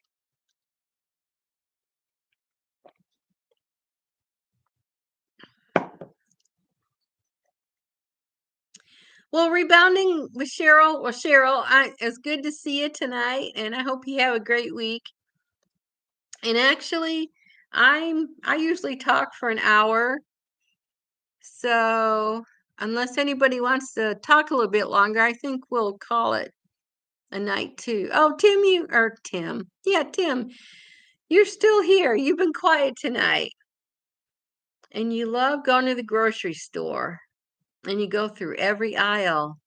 Well, rebounding with Cheryl. Well, Cheryl, it's good to see you tonight, and I hope you have a great week. And actually, I usually talk for an hour. So unless anybody wants to talk a little bit longer, I think we'll call it a night too. Oh, Tim. Yeah, Tim, you're still here. You've been quiet tonight. And you love going to the grocery store and you go through every aisle.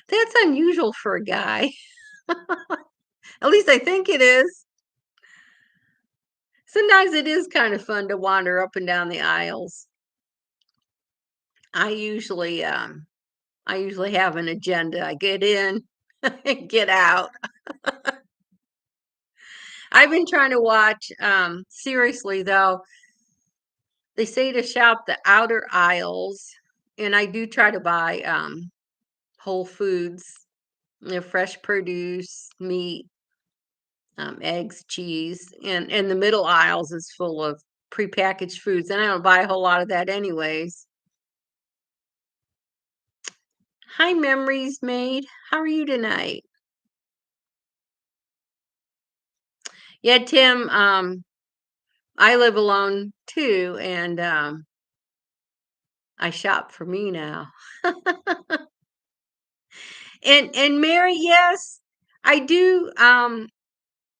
That's unusual for a guy. At least I think it is. Sometimes it is kind of fun to wander up and down the aisles. I usually I usually have an agenda. I get in, get out. I've been trying to watch, seriously though, they say to shop the outer aisles, and I do try to buy whole foods, fresh produce, meat. eggs, cheese, and the middle aisles is full of prepackaged foods, and I don't buy a whole lot of that anyways. Hi, Memories Made. How are you tonight? Yeah, Tim, I live alone too, and I shop for me now. And Mary, yes, I do.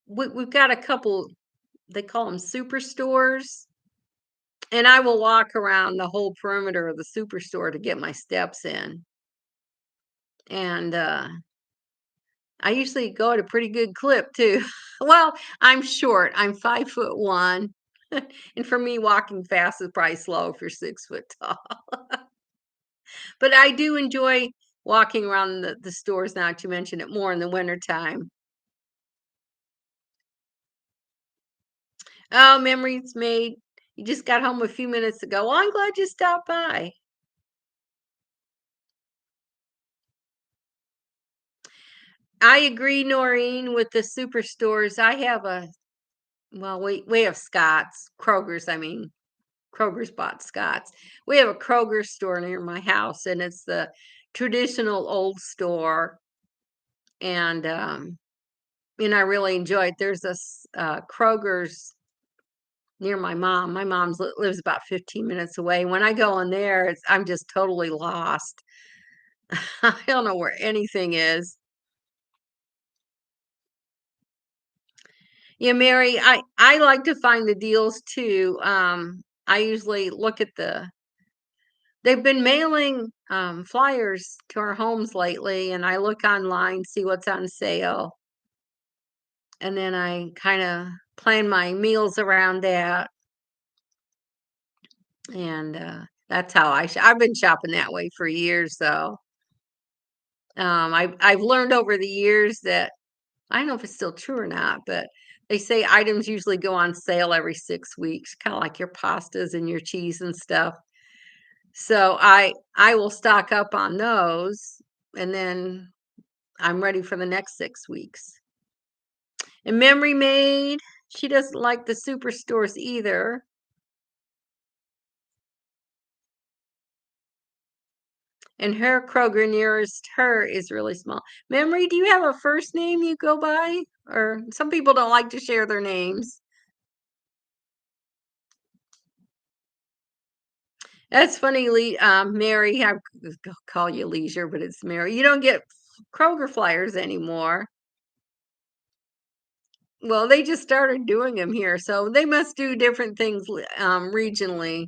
We've got a couple. They call them superstores, and I will walk around the whole perimeter of the superstore to get my steps in. And I usually go at a pretty good clip too. Well, I'm short. I'm 5'1", and for me, walking fast is probably slow if you're 6 foot tall. But I do enjoy walking around the stores now to mention it more in the wintertime. Oh, memories made. You just got home a few minutes ago. Well, I'm glad you stopped by. I agree, Noreen, with the superstores. I have well, we have Scott's, Kroger's, I mean. Kroger's bought Scott's. We have a Kroger store near my house, and it's the traditional old store, and I really enjoy it. There's this Kroger's near my mom. My mom's lives about 15 minutes away. When I go in there, I'm just totally lost. I don't know where anything is. Yeah, Mary, I like to find the deals too. I usually look at they've been mailing flyers to our homes lately, and I look online, see what's on sale, and then I kind of plan my meals around that. And that's how I've been shopping that way for years, though. I've learned over the years that I don't know if it's still true or not, but they say items usually go on sale every 6 weeks, kind of like your pastas and your cheese and stuff. So I will stock up on those, and then I'm ready for the next 6 weeks. And Memory Maid, she doesn't like the superstores either. And her Kroger nearest her is really small. Memory, do you have a first name you go by? Or some people don't like to share their names. That's funny, Mary. I call you Leisure, but it's Mary. You don't get Kroger flyers anymore. Well, they just started doing them here, so they must do different things regionally.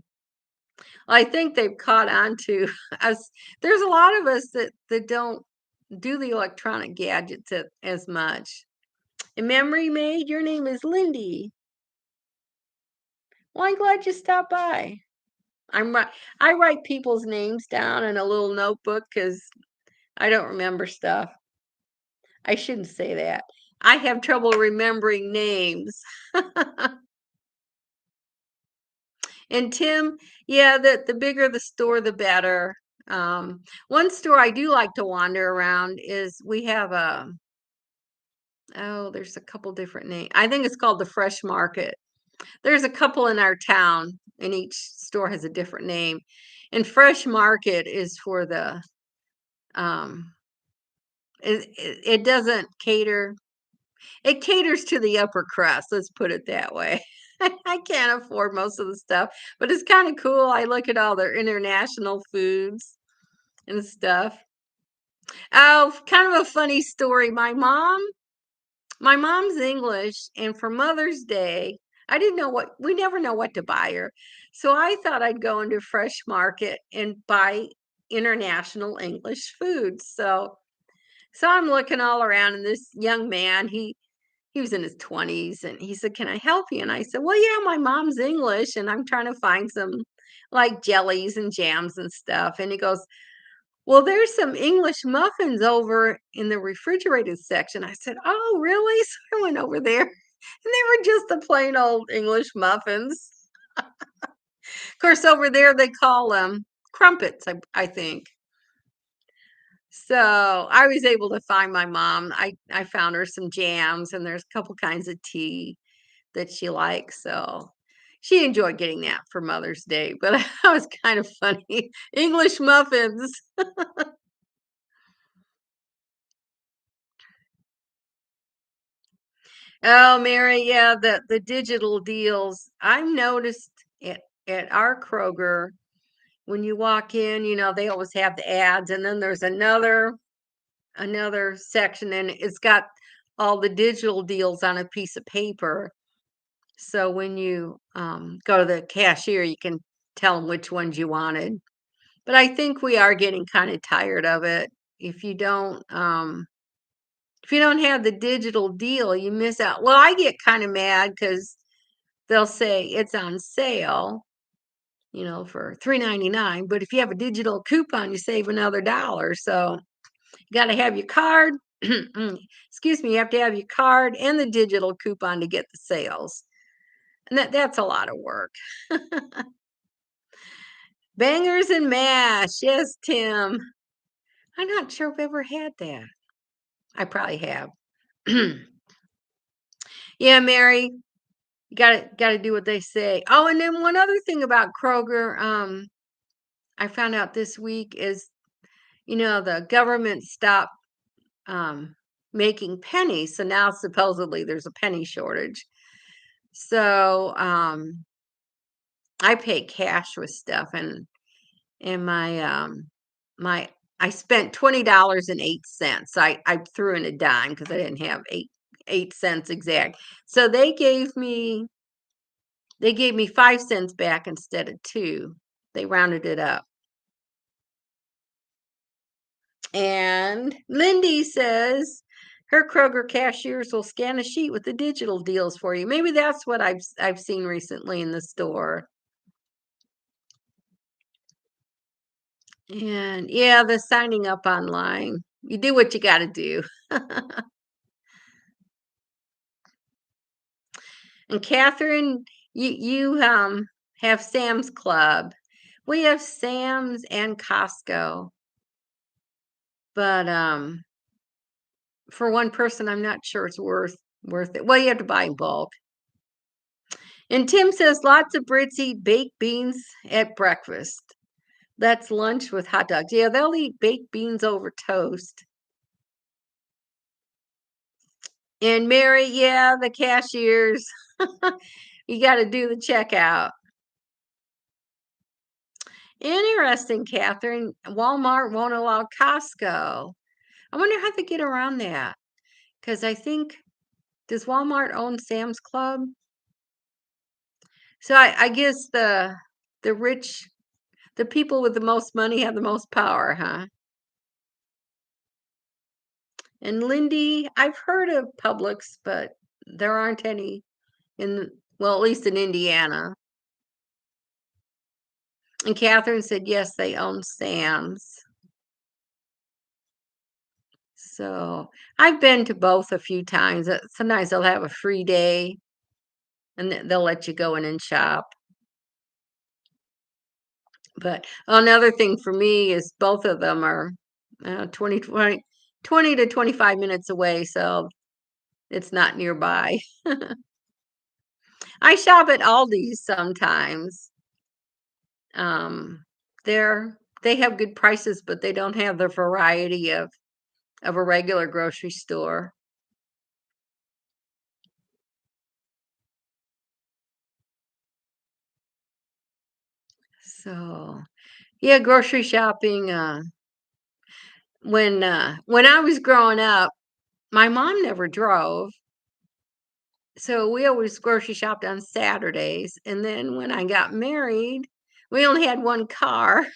I think they've caught on to us. There's a lot of us that don't do the electronic gadgets as much. And Memory Maid, your name is Lindy. Well, I'm glad you stopped by. I write people's names down in a little notebook because I don't remember stuff. I shouldn't say that. I have trouble remembering names. And Tim, yeah, the bigger the store, the better. One store I do like to wander around is we have there's a couple different names. I think it's called the Fresh Market. There's a couple in our town, and each store has a different name. And Fresh Market is for um, it doesn't cater. It caters to the upper crust. Let's put it that way. I can't afford most of the stuff, but it's kind of cool. I look at all their international foods and stuff. Oh, kind of a funny story. My mom's English, and for Mother's Day, I didn't know we never know what to buy her. So I thought I'd go into Fresh Market and buy international English foods. So I'm looking all around, and this young man, he was in his 20s, and he said, "Can I help you?" And I said, "Well, yeah, my mom's English, and I'm trying to find some like jellies and jams and stuff." And he goes, "Well, there's some English muffins over in the refrigerated section." I said, "Oh, really?" So I went over there, and they were just the plain old English muffins. Of course, over there they call them crumpets, I think. So I was able to find my mom. I found her some jams, and there's a couple kinds of tea that she likes. So she enjoyed getting that for Mother's Day. But that was kind of funny. English muffins. Oh, Mary, yeah, the digital deals. I've noticed at our Kroger when you walk in, they always have the ads, and then there's another section, and it's got all the digital deals on a piece of paper. So when you go to the cashier, you can tell them which ones you wanted. But I think we are getting kind of tired of it. If you don't if you don't have the digital deal, you miss out. Well, I get kind of mad because they'll say it's on sale, for $3.99. But if you have a digital coupon, you save another dollar. So you got to have your card. Excuse me, you have to have your card and the digital coupon to get the sales. And that's a lot of work. Bangers and mash. Yes, Tim. I'm not sure I've ever had that. I probably have. Yeah, Mary, you gotta do what they say. Oh, and then one other thing about Kroger, I found out this week is, the government stopped making pennies, so now supposedly there's a penny shortage. So I pay cash with stuff, and my I spent $20.08. I threw in a dime because I didn't have eight cents exact. So they gave me 5 cents back instead of two. They rounded it up. And Lindy says her Kroger cashiers will scan a sheet with the digital deals for you. Maybe that's what I've seen recently in the store. And yeah, the signing up online. You do what you got to do. And Catherine, you have Sam's Club. We have Sam's and Costco, but for one person, I'm not sure it's worth it. Well, you have to buy in bulk. And Tim says lots of Brits eat baked beans at breakfast. That's lunch with hot dogs. Yeah, they'll eat baked beans over toast. And Mary, yeah, the cashiers. You got to do the checkout. Interesting, Catherine. Walmart won't allow Costco. I wonder how they get around that. Because I think, does Walmart own Sam's Club? So I guess the rich, the people with the most money have the most power, huh? And Lindy, I've heard of Publix, but there aren't any well, at least in Indiana. And Catherine said, yes, they own Sam's. So I've been to both a few times. Sometimes they'll have a free day and they'll let you go in and shop. But another thing for me is both of them are 20 to 25 minutes away, so it's not nearby. I shop at Aldi's sometimes. Um, they have good prices, but they don't have the variety of a regular grocery store. So, yeah, grocery shopping. When I was growing up, my mom never drove, so we always grocery shopped on Saturdays. And then when I got married, we only had one car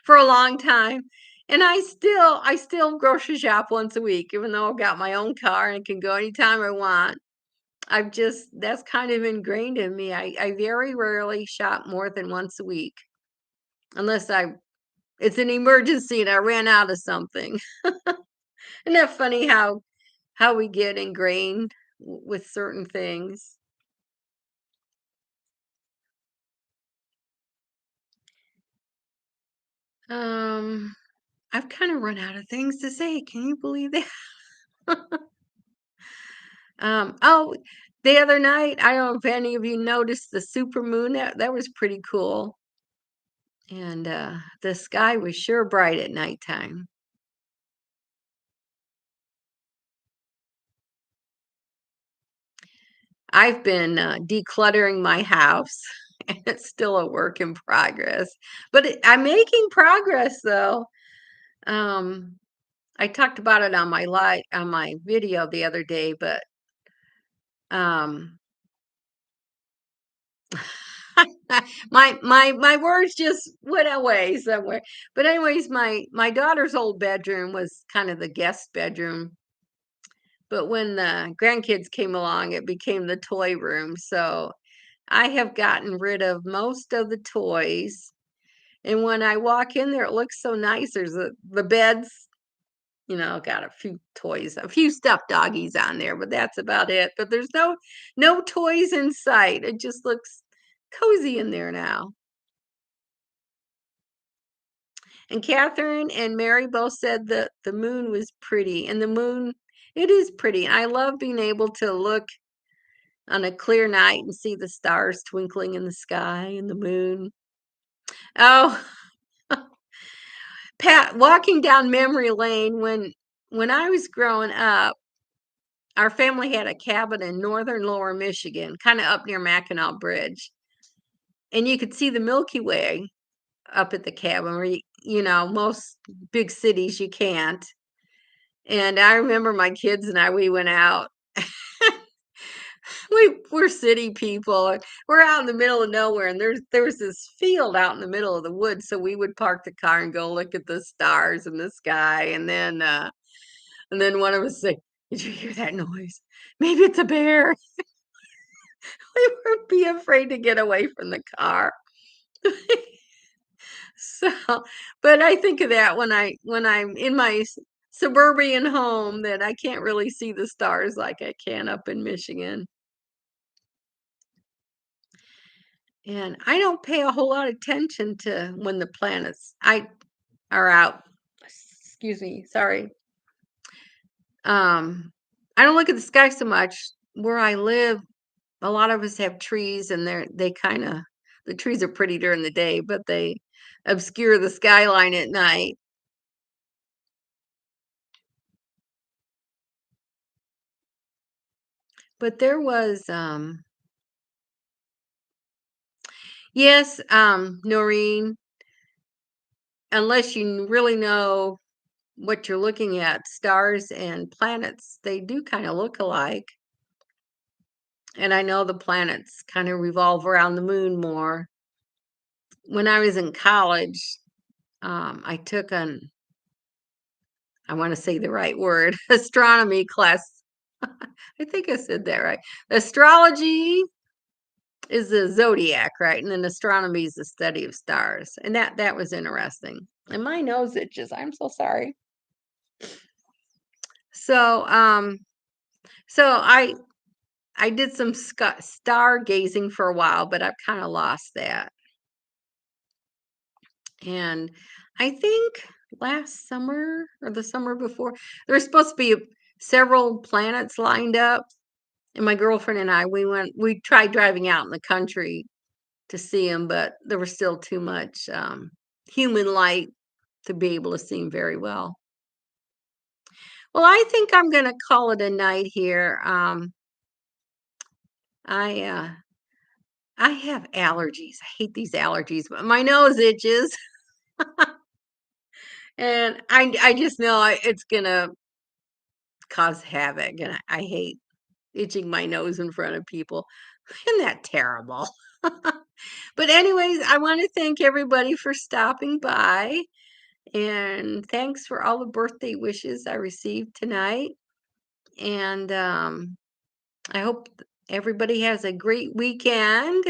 for a long time. And I still grocery shop once a week, even though I've got my own car and can go anytime I want. That's kind of ingrained in me. I very rarely shop more than once a week, unless it's an emergency and I ran out of something. Isn't that funny how we get ingrained with certain things? Um, I've kinda run out of things to say, can you believe that? Oh, the other night, I don't know if any of you noticed the supermoon, that was pretty cool, and, the sky was sure bright at nighttime. I've been, decluttering my house, and it's still a work in progress, but I'm making progress, though. Um, I talked about it on my video the other day, but, um my words just went away somewhere. But anyways, my daughter's old bedroom was kind of the guest bedroom, but when the grandkids came along, it became the toy room. So I have gotten rid of most of the toys. And when I walk in there, it looks so nice. There's the beds, got a few toys, a few stuffed doggies on there, but that's about it. But there's no toys in sight. It just looks cozy in there now. And Catherine and Mary both said that the moon was pretty, and the moon, it is pretty. I love being able to look on a clear night and see the stars twinkling in the sky and the moon. Oh, Pat, walking down memory lane when I was growing up, our family had a cabin in northern Lower Michigan, kind of up near Mackinac Bridge, and you could see the Milky Way up at the cabin. Where most big cities you can't. And I remember my kids and we went out. We're city people. We're out in the middle of nowhere, and there was this field out in the middle of the woods. So we would park the car and go look at the stars in the sky. And then one of us say, "Did you hear that noise? Maybe it's a bear." We would be afraid to get away from the car. So, but I think of that when I'm in my suburban home, that I can't really see the stars like I can up in Michigan. And I don't pay a whole lot of attention to when the planets I are out. Excuse me, sorry. Um, I don't look at the sky so much. Where I live, a lot of us have trees, and they kind of the trees are pretty during the day, but they obscure the skyline at night. But there was yes, Noreen, unless you really know what you're looking at, stars and planets, they do kind of look alike. And I know the planets kind of revolve around the moon more. When I was in college, I took I want to say the right word, astronomy class. I think I said that right. Astrology is the zodiac, right? And then astronomy is the study of stars. And that was interesting. And my nose itches. I'm so sorry. So, so I did some stargazing for a while, but I've kind of lost that. And I think last summer or the summer before, there was supposed to be several planets lined up. And my girlfriend and we tried driving out in the country to see them, but there was still too much human light to be able to see them very well. Well, I think I'm going to call it a night here. I I have allergies. I hate these allergies, but my nose itches, and I just know it's gonna cause havoc, and I hate itching my nose in front of people. Isn't that terrible? But anyways, I want to thank everybody for stopping by, and thanks for all the birthday wishes I received tonight. And I hope everybody has a great weekend.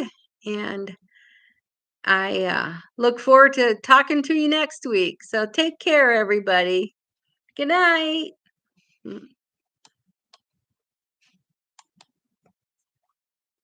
And I look forward to talking to you next week. So take care, everybody. Good night. Mm.